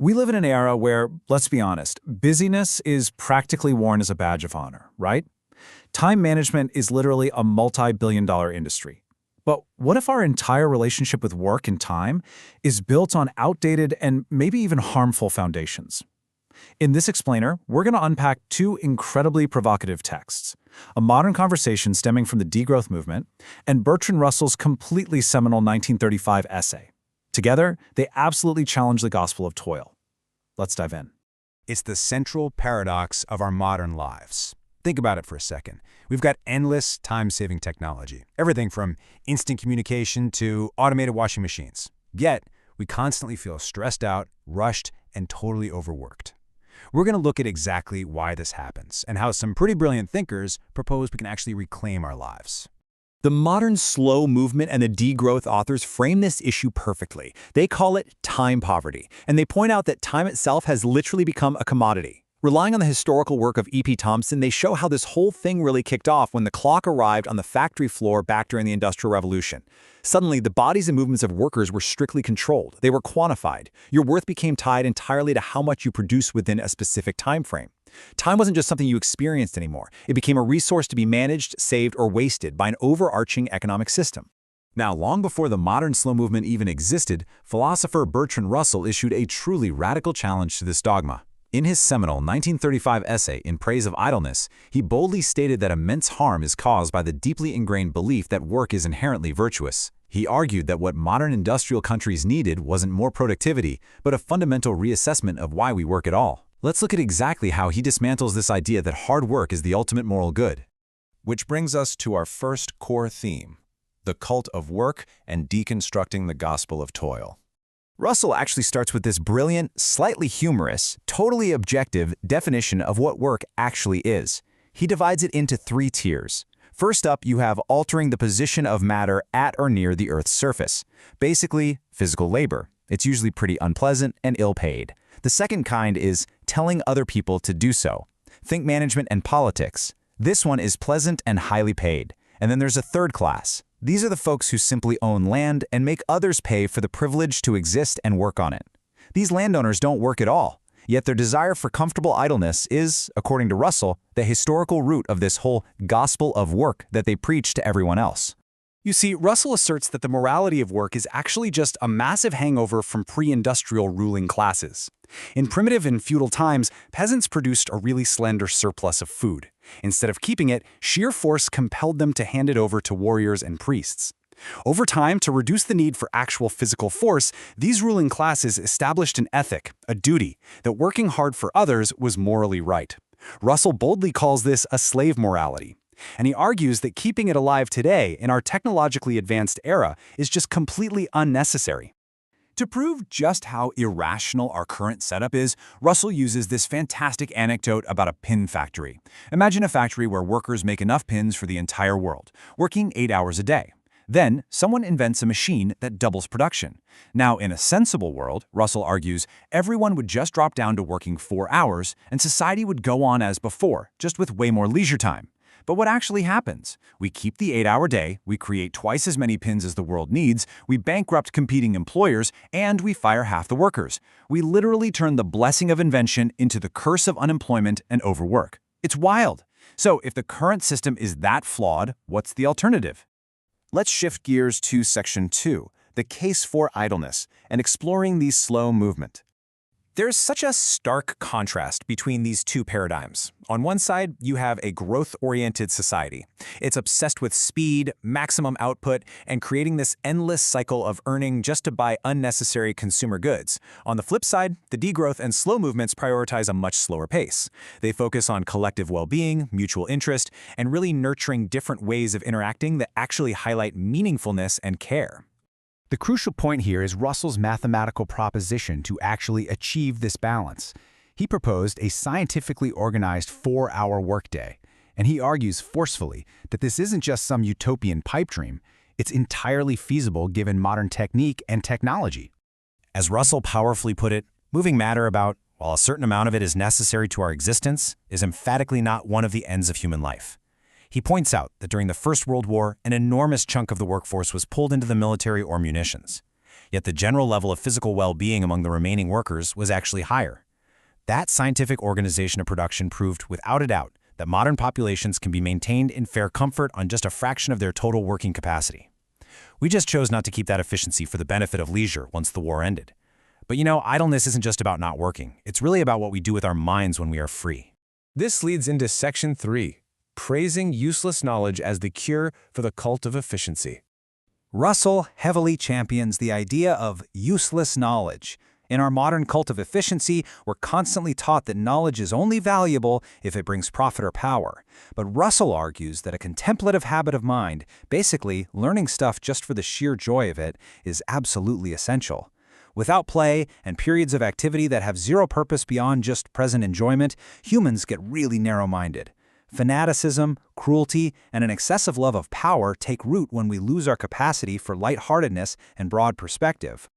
We live in an era where, let's be honest, busyness is practically worn as a badge of honor, right? Time management is literally a multi-billion-dollar industry. But what if our entire relationship with work and time is built on outdated and maybe even harmful foundations? In this explainer, we're going to unpack two incredibly provocative texts, a modern conversation stemming from the Degrowth movement, and Bertrand Russell's completely seminal 1935 essay. Together, they absolutely challenge the gospel of toil. Let's dive in. It's the central paradox of our modern lives. Think about it for a second. We've got endless time-saving technology, everything from instant communication to automated washing machines. Yet, we constantly feel stressed out, rushed, and totally overworked. We're going to look at exactly why this happens and how some pretty brilliant thinkers propose we can actually reclaim our lives. The modern slow movement and the degrowth authors frame this issue perfectly. They call it time poverty, and they point out that time itself has literally become a commodity. Relying on the historical work of E.P. Thompson, they show how this whole thing really kicked off when the clock arrived on the factory floor back during the Industrial Revolution. Suddenly, the bodies and movements of workers were strictly controlled. They were quantified. Your worth became tied entirely to how much you produced within a specific time frame. Time wasn't just something you experienced anymore. It became a resource to be managed, saved, or wasted by an overarching economic system. Now, long before the modern slow movement even existed, philosopher Bertrand Russell issued a truly radical challenge to this dogma. In his seminal 1935 essay, In Praise of Idleness, he boldly stated that immense harm is caused by the deeply ingrained belief that work is inherently virtuous. He argued that what modern industrial countries needed wasn't more productivity, but a fundamental reassessment of why we work at all. Let's look at exactly how he dismantles this idea that hard work is the ultimate moral good. Which brings us to our first core theme, the cult of work and deconstructing the gospel of toil. Russell actually starts with this brilliant, slightly humorous, totally objective definition of what work actually is. He divides it into three tiers. First up, you have altering the position of matter at or near the Earth's surface. Basically, physical labor. It's usually pretty unpleasant and ill-paid. The second kind is telling other people to do so. Think management and politics. This one is pleasant and highly paid. And then there's a third class. These are the folks who simply own land and make others pay for the privilege to exist and work on it. These landowners don't work at all, yet their desire for comfortable idleness is, according to Russell, the historical root of this whole gospel of work that they preach to everyone else. You see, Russell asserts that the morality of work is actually just a massive hangover from pre-industrial ruling classes. In primitive and feudal times, peasants produced a really slender surplus of food. Instead of keeping it, sheer force compelled them to hand it over to warriors and priests. Over time, to reduce the need for actual physical force, these ruling classes established an ethic, a duty, that working hard for others was morally right. Russell boldly calls this a slave morality. And he argues that keeping it alive today in our technologically advanced era is just completely unnecessary. To prove just how irrational our current setup is, Russell uses this fantastic anecdote about a pin factory. Imagine a factory where workers make enough pins for the entire world, working 8 hours a day. Then, someone invents a machine that doubles production. Now, in a sensible world, Russell argues, everyone would just drop down to working 4 hours, and society would go on as before, just with way more leisure time. But what actually happens? We keep the 8-hour day, we create twice as many pins as the world needs, we bankrupt competing employers, and we fire half the workers. We literally turn the blessing of invention into the curse of unemployment and overwork. It's wild. So if the current system is that flawed, what's the alternative? Let's shift gears to Section 2, the case for idleness, and exploring the slow movement. There's such a stark contrast between these two paradigms. On one side, you have a growth-oriented society. It's obsessed with speed, maximum output, and creating this endless cycle of earning just to buy unnecessary consumer goods. On the flip side, the degrowth and slow movements prioritize a much slower pace. They focus on collective well-being, mutual interest, and really nurturing different ways of interacting that actually highlight meaningfulness and care. The crucial point here is Russell's mathematical proposition to actually achieve this balance. He proposed a scientifically organized 4-hour workday, and he argues forcefully that this isn't just some utopian pipe dream, it's entirely feasible given modern technique and technology. As Russell powerfully put it, moving matter about, while a certain amount of it is necessary to our existence, is emphatically not one of the ends of human life. He points out that during the First World War, an enormous chunk of the workforce was pulled into the military or munitions. yet the general level of physical well-being among the remaining workers was actually higher. That scientific organization of production proved without a doubt that modern populations can be maintained in fair comfort on just a fraction of their total working capacity. We just chose not to keep that efficiency for the benefit of leisure once the war ended. But idleness isn't just about not working. It's really about what we do with our minds when we are free. This leads into Section 3, praising useless knowledge as the cure for the cult of efficiency. Russell heavily champions the idea of useless knowledge. In our modern cult of efficiency, we're constantly taught that knowledge is only valuable if it brings profit or power. But Russell argues that a contemplative habit of mind, basically learning stuff just for the sheer joy of it, is absolutely essential. Without play and periods of activity that have zero purpose beyond just present enjoyment, humans get really narrow-minded. Fanaticism, cruelty, and an excessive love of power take root when we lose our capacity for lightheartedness and broad perspective.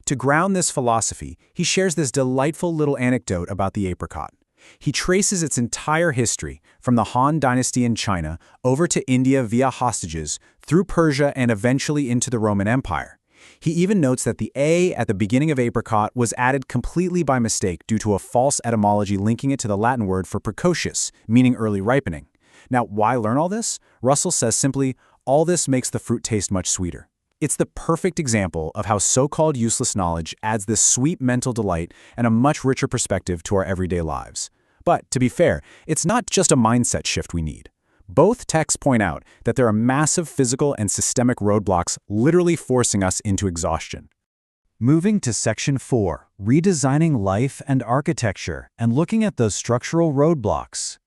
To ground this philosophy, he shares this delightful little anecdote about the apricot. He traces its entire history, from the Han Dynasty in China over to India via hostages, through Persia and eventually into the Roman Empire. He even notes that the A at the beginning of apricot was added completely by mistake due to a false etymology linking it to the Latin word for precocious, meaning early ripening. Now, why learn all this? Russell says simply, all this makes the fruit taste much sweeter. It's the perfect example of how so-called useless knowledge adds this sweet mental delight and a much richer perspective to our everyday lives. But, to be fair, it's not just a mindset shift we need. Both texts point out that there are massive physical and systemic roadblocks literally forcing us into exhaustion. Moving to Section 4, redesigning life and architecture, and looking at those structural roadblocks.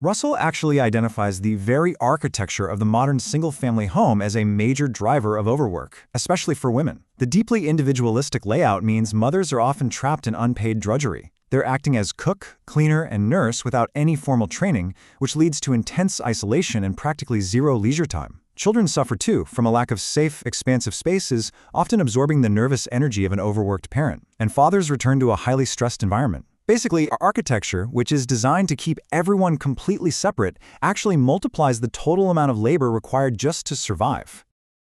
Russell actually identifies the very architecture of the modern single-family home as a major driver of overwork, especially for women. The deeply individualistic layout means mothers are often trapped in unpaid drudgery. They're acting as cook, cleaner, and nurse without any formal training, which leads to intense isolation and practically zero leisure time. Children suffer too from a lack of safe, expansive spaces, often absorbing the nervous energy of an overworked parent. And fathers return to a highly stressed environment. Basically, our architecture, which is designed to keep everyone completely separate, actually multiplies the total amount of labor required just to survive.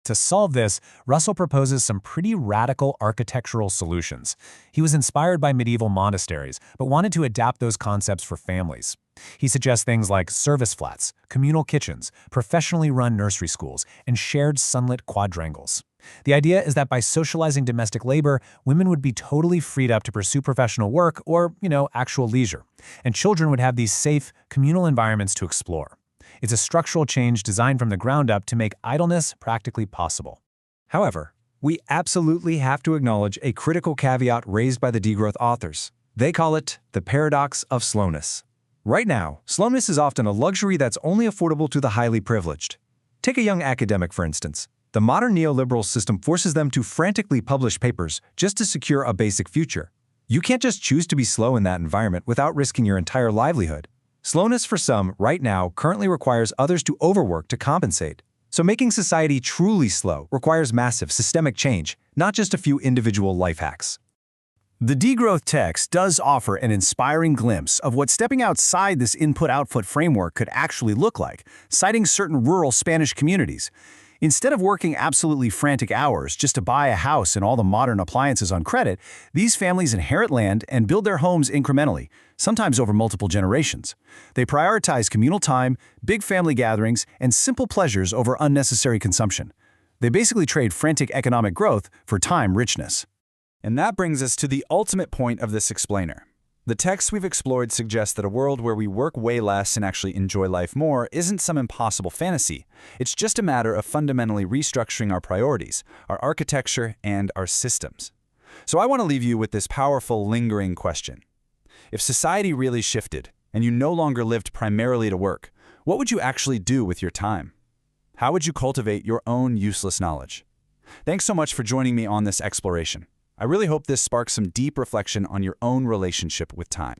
To solve this, Russell proposes some pretty radical architectural solutions. He was inspired by medieval monasteries, but wanted to adapt those concepts for families. He suggests things like service flats, communal kitchens, professionally run nursery schools, and shared sunlit quadrangles. The idea is that by socializing domestic labor, women would be totally freed up to pursue professional work or, actual leisure, and children would have these safe, communal environments to explore. It's a structural change designed from the ground up to make idleness practically possible. However, we absolutely have to acknowledge a critical caveat raised by the Degrowth authors. They call it the paradox of slowness. Right now, slowness is often a luxury that's only affordable to the highly privileged. Take a young academic, for instance. The modern neoliberal system forces them to frantically publish papers just to secure a basic future. You can't just choose to be slow in that environment without risking your entire livelihood. Slowness for some, right now, currently requires others to overwork to compensate. So making society truly slow requires massive systemic change, not just a few individual life hacks. The Degrowth text does offer an inspiring glimpse of what stepping outside this input-output framework could actually look like, citing certain rural Spanish communities. Instead of working absolutely frantic hours just to buy a house and all the modern appliances on credit, these families inherit land and build their homes incrementally, sometimes over multiple generations. They prioritize communal time, big family gatherings, and simple pleasures over unnecessary consumption. They basically trade frantic economic growth for time richness. And that brings us to the ultimate point of this explainer. The texts we've explored suggest that a world where we work way less and actually enjoy life more isn't some impossible fantasy. It's just a matter of fundamentally restructuring our priorities, our architecture, and our systems. So I want to leave you with this powerful, lingering question. If society really shifted, and you no longer lived primarily to work, what would you actually do with your time? How would you cultivate your own useless knowledge? Thanks so much for joining me on this exploration. I really hope this sparks some deep reflection on your own relationship with time.